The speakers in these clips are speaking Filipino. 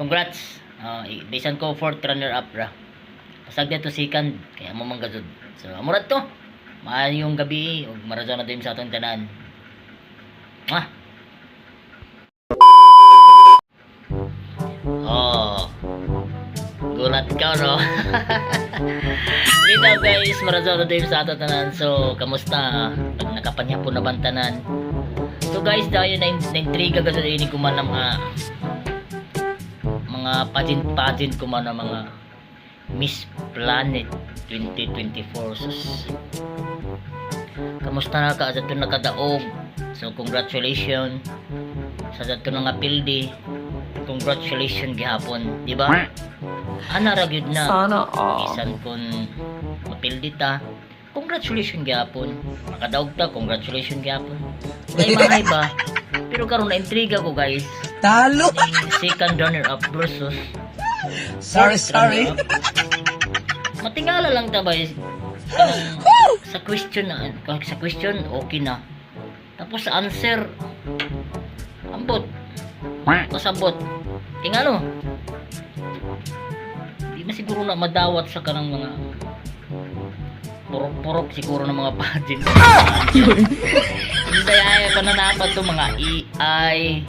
Congrats. Bisan ko fourth runner up ra. Pasag dito second kaya mo manggazod. So amurat to. Maayong gabi ug marazon na din sa atong tanan. Ah. Oh. Gulat ka no. Dito guys, marazon na din sa atong tanan. So kamusta? Nakapanya po na bantanan. So guys, dahil na-intriga ka sa ini kuman ng mga pageant kuman ng mga Miss Planet 2024. Sus. Kamusta na ka sa ito nakadaog? So congratulations sa ito nga pildi. Congratulations gihapon, di ba? Ana ra gyud na. Sana all. Isan kun mapildi ta. Congratulations gihapon. Makadaog ta, congratulations gihapon. May mahay ba? Pero karon na intriga ko guys. Talo! Second runner up versus Sorry. matingala lang ta ba sa question na sa question okay na, tapos sa answer ambot pasabot tingalo di na siguro na madawat sa kanang mga purok-purok siguro ng mga pageant. Hindi ay pananapat to mga AI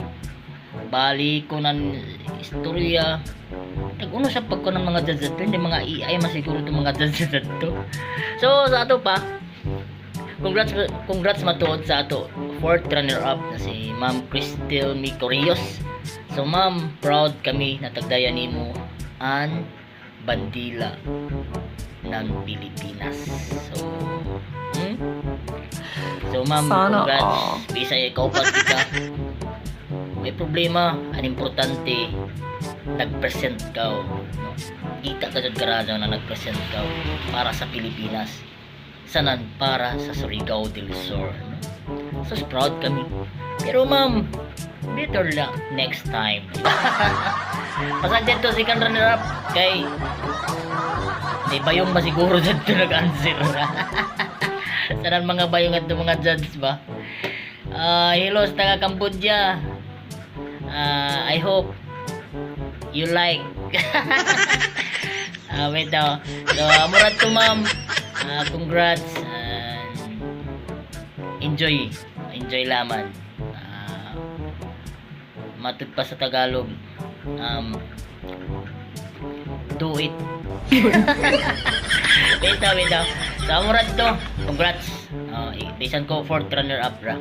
bali ko ng istorya. Nag-uno sa pagko ng mga judges to, hindi mga AI masiguro itong mga judges to. So sa ato pa, congrats matuod sa ato fourth runner up na si Ma'am Cristel Micorios. So ma'am, proud kami na tagdayan nimo ang bandila ng Pilipinas. So ma'am, Sana congrats. all. Bisaya ikaw pa kita. May problema, ang importante nag-present ka, no? Kita ka dyan karadang na nag-present ka para sa Pilipinas, sanan para sa Surigao del Sur, no? So proud kami, pero ma'am better luck next time. Pasag dito second runner up kay may bayong ba siguro dito nag-answer. Sanan mga bayong at mga judges ba. Hello sa taga Cambodia. I hope you like. Wait daw. So, amurat to ma'am. Congrats. Enjoy laman. Matut pa sa Tagalog. Do it. Wait daw. So, amurat to. Congrats. Bisan ko fourth runner up ra.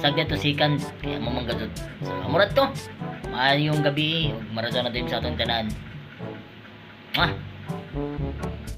Sagda to second kaya mo manggazod. So amurat to. Maayong gabi ug marazon na din sa atong tanan.